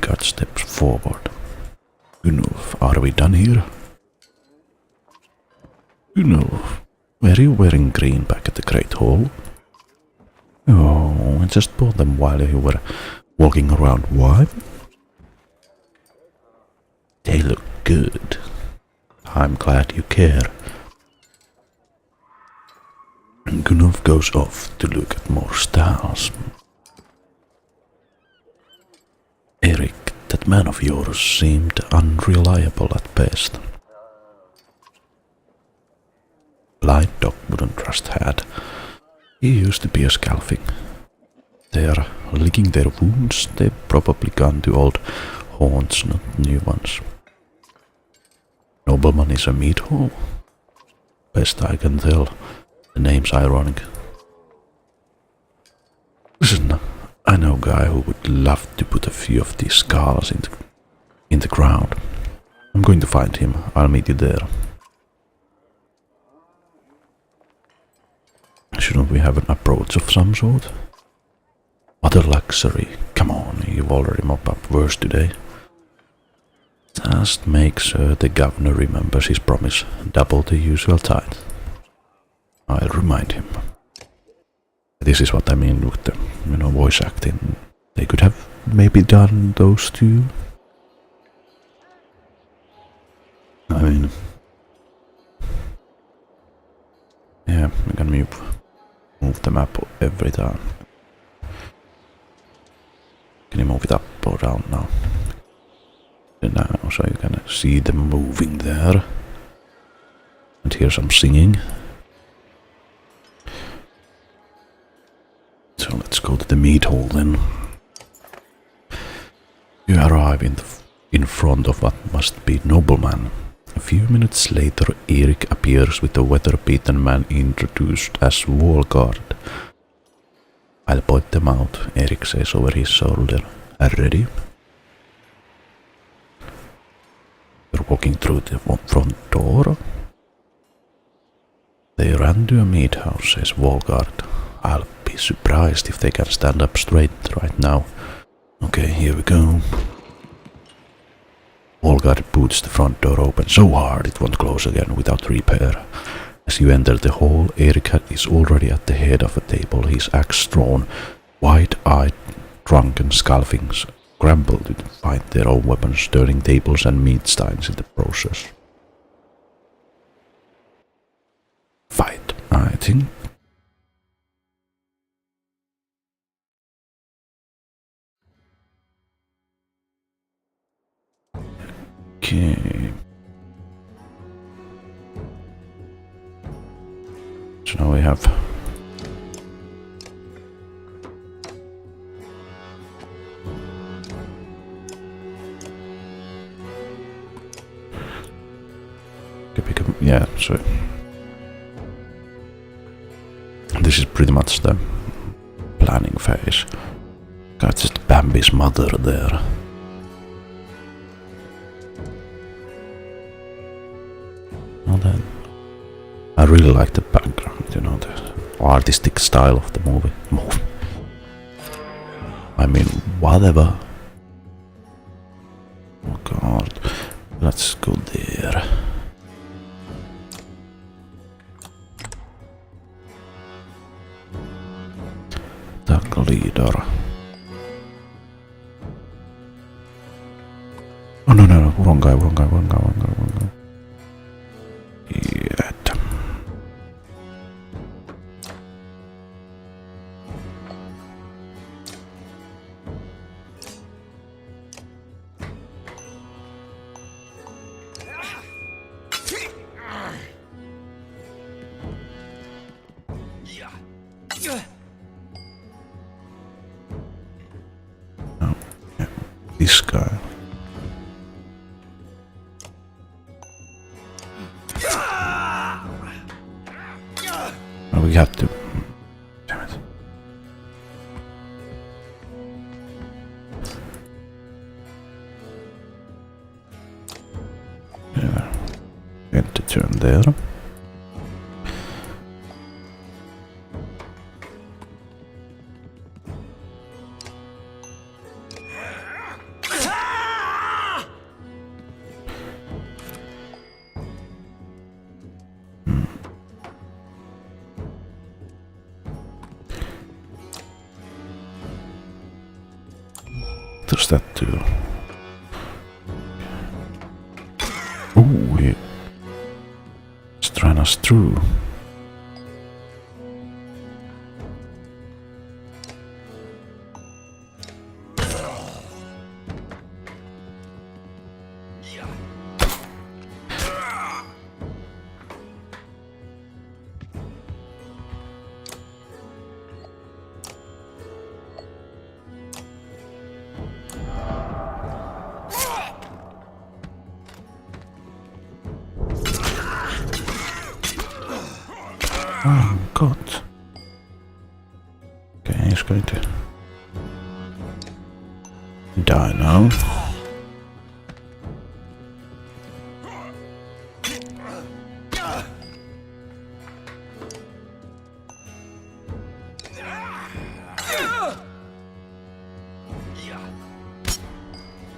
Rikard steps forward. Gunulf, are we done here? Gunulf, were you wearing green back at the Great Hall? Oh, I just bought them while you were walking around. Why? They look good. I'm glad you care. And Gunulf goes off to look at more styles. Eric, that man of yours seemed unreliable at best. Blind dog wouldn't trust Had. He used to be a scalfing. They're licking their wounds. They've probably gone to old haunts, not new ones. Nobleman is a meat hall. Best I can tell. The name's ironic. Listen, I know a guy who would love to put a few of these skulls in the ground. I'm going to find him. I'll meet you there. Shouldn't we have an approach of some sort? What a luxury. Come on, you've already mopped up worse today. Just make sure the governor remembers his promise. Double the usual tithe. I'll remind him. This is what I mean with the, voice acting. They could have maybe done those two. I mean, yeah, we can move the map every time. Can you move it up or down now? Now, so you can see them moving there. And hear some singing. So let's go to the meat hall then. You arrive in front of what must be nobleman. A few minutes later, Eric appears with a weather-beaten man introduced as Wallguard. I'll point them out, Eric says over his shoulder. Ready? You're walking through the front door. They ran to a meat house, says Wallguard. I'll be surprised if they can stand up straight right now. Okay, here we go. Wallguard puts the front door open so hard it won't close again without repair. As you enter the hall, Eric is already at the head of a table, his axe drawn. Wide-eyed, drunken scalfings scramble to find their own weapons, turning tables and meat steins in the process. Fight, I think. Okay. So now we have yeah, so this is pretty much the planning phase. Got just Bambi's mother there. Well then, I really like the background, the artistic style of the movie. I mean, whatever. Oh god, let's go there. Attack leader. Oh no, wrong guy. Yet. Oh, yeah. This guy. We have to. Damn it. Yeah. Get to turn there. does that do? Ooh, he's trying us through. Oh god. Okay, he's going to die now.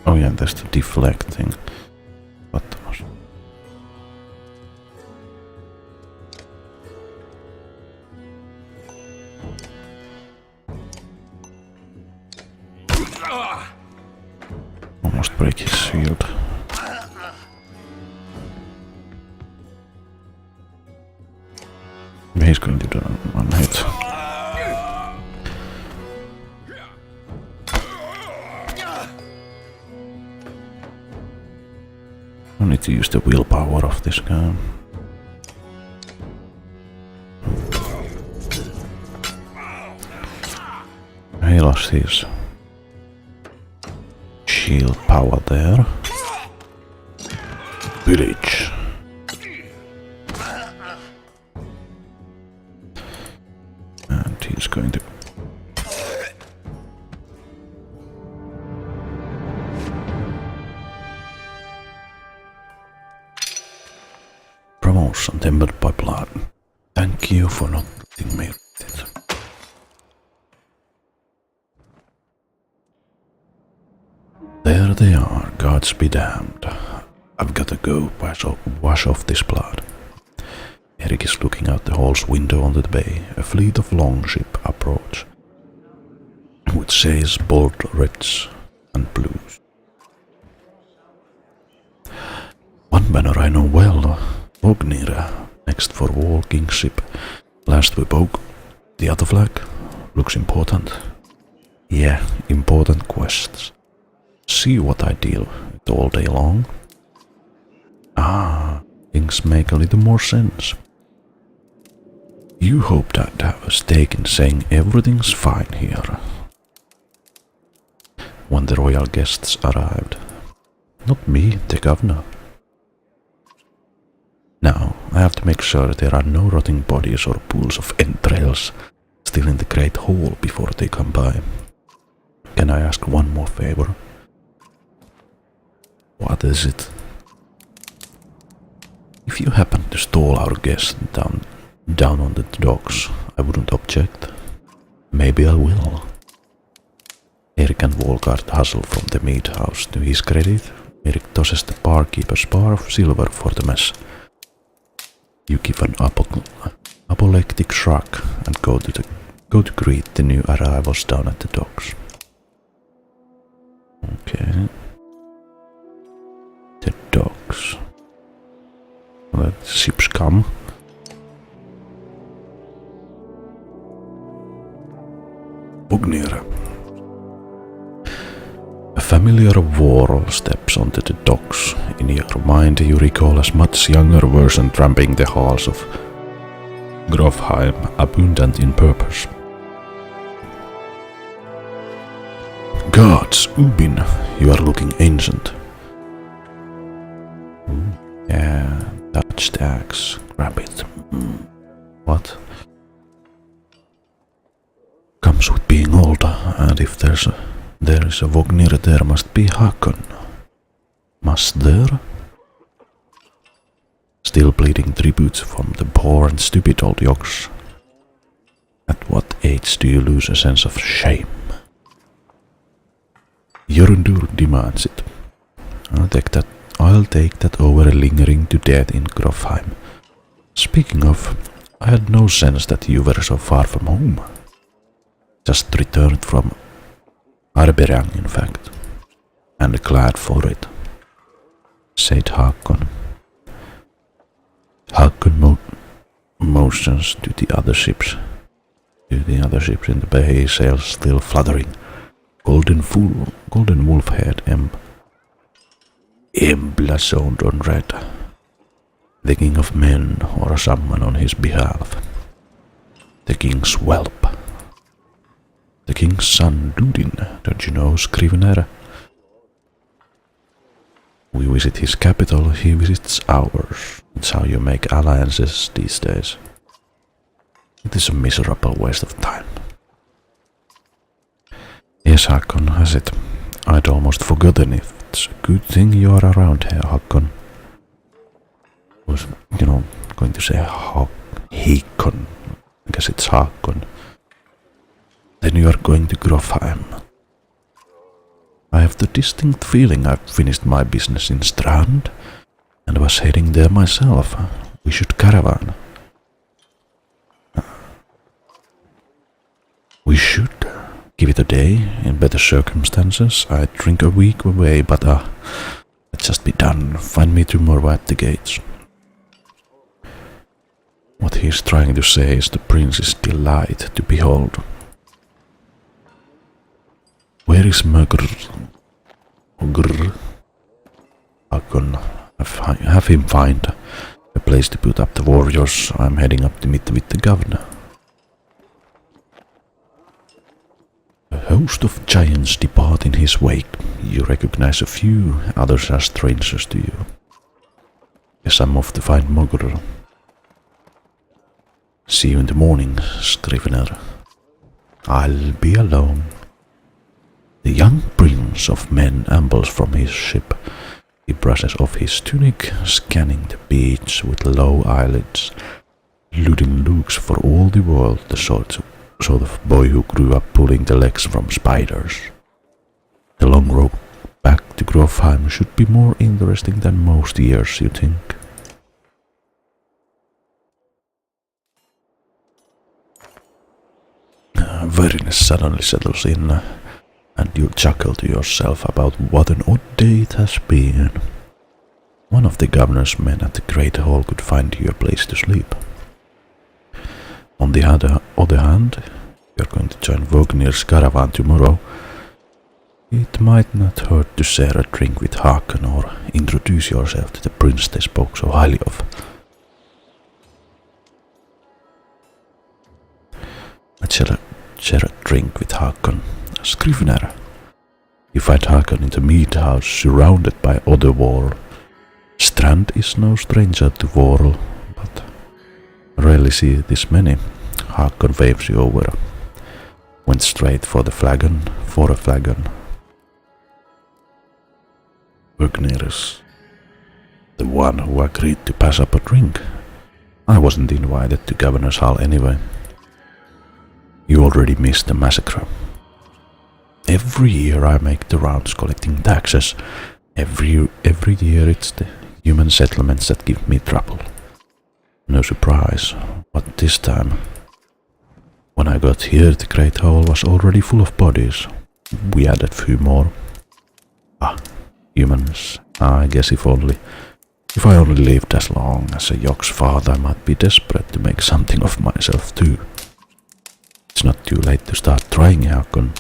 Oh yeah, there's the deflect thing. What the almost break his shield. He's going to do one hit. I need to use the willpower of this guy. He lost his shield power there. Village. And he's going to promotion tempered by blood. Thank you for not letting me read it. There they are, gods be damned. I've gotta go wash off this blood. Eric is looking out the hall's window on the bay. A fleet of longship approach, which says bold reds and blues. One banner I know well, Ognir, next for walking ship. Last we spoke, the other flag looks important. Yeah, important quests. See what I deal with all day long. Ah, things make a little more sense. You hoped I'd have a stake in saying everything's fine here. When the royal guests arrived. Not me, the governor. Now, I have to make sure there are no rotting bodies or pools of entrails still in the great hall before they come by. Can I ask one more favor? What is it? If you happen to stall our guest down on the docks, I wouldn't object. Maybe I will. Erik and Volgard hustle from the meat house. To his credit, Erik tosses the barkeeper's bar of silver for the mess. You give an apoplectic shrug and go to greet the new arrivals down at the docks. Okay. The docks. Let the ships come. Ugnir. A familiar Vorl steps onto the docks. In your mind you recall a much younger version tramping the halls of Grofheim, abundant in purpose. Gods, Ubin, you are looking ancient. Yeah, touch the axe, grab it. What? Comes with being older, and if there is a Vognir, there must be Hakon. Must there? Still bleeding tributes from the poor and stupid old yokes. At what age do you lose a sense of shame? Jorundur demands it. I'll take that over lingering to death in Grofheim. Speaking of, I had no sense that you were so far from home. Just returned from Arberang, in fact. and glad for it, said Hakon. Hakon motions to the other ships. In the bay, sails still fluttering. Golden wolf head emblazoned on red. The king of men, or someone on his behalf. The king's whelp. The king's son, Dudin, don't you know, Scrivener? We visit his capital, he visits ours. It's how you make alliances these days. It is a miserable waste of time. Yes, Hakon, has it. I'd almost forgotten it. It's a good thing you are around here, Hakon. I was, going to say Hakon. I guess it's Hakon. Then you are going to Grofheim. I have the distinct feeling I've finished my business in Strand and was heading there myself. We should caravan. We should give it a day in better circumstances. I'd drink a week away, but let's just be done. Find me tomorrow at the gates. What he's trying to say is the prince's delight to behold. Where is Hakon, have him find a place to put up the warriors. I'm heading up to meet with the governor. A host of giants depart in his wake. You recognize a few, others are strangers to you. Guess I'm off to find Mogr. See you in the morning, Scrivener. I'll be alone. The young prince of men ambles from his ship. He brushes off his tunic, scanning the beach with low eyelids. Ludin looks for all the world the sort of boy who grew up pulling the legs from spiders. The long road back to Grofheim should be more interesting than most years, you think? Weariness suddenly settles in, and you chuckle to yourself about what an odd day it has been. One of the governor's men at the Great Hall could find you a place to sleep. On the other hand, you're going to join Vognir's caravan tomorrow. It might not hurt to share a drink with Hakon or introduce yourself to the prince they spoke so highly of. Let's share a drink with Hakon. Scrivener. You find Hakon in the mead house, surrounded by other war. Strand is no stranger to war, but rarely see this many. Hakon waves you over. Went straight for a flagon. Vognir is the one who agreed to pass up a drink. I wasn't invited to Governor's Hall anyway. You already missed the massacre. Every year I make the rounds collecting taxes. Every year it's the human settlements that give me trouble. No surprise, but this time, when I got here, the Great Hall was already full of bodies. We added few more. Humans. I guess if I only lived as long as a Yog's father, I might be desperate to make something of myself too. It's not too late to start trying, Hakon.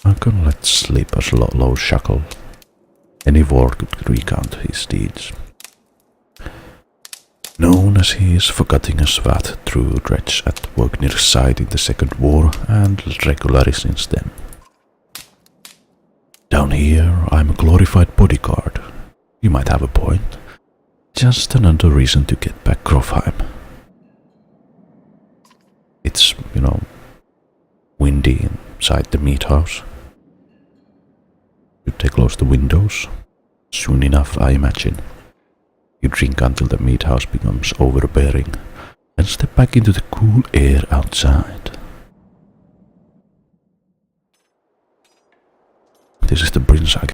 Hakon let slip a low chuckle. Any war could recount his deeds. Known as he is forgetting a svat through dredge at Vognir's side in the Second War and regularly since then. Down here I'm a glorified bodyguard. You might have a point. Just another reason to get back Grofheim. It's, windy inside the meat house. You take close the windows. Soon enough, I imagine. You drink until the meat house becomes overbearing, and step back into the cool air outside. This is the Banner Saga.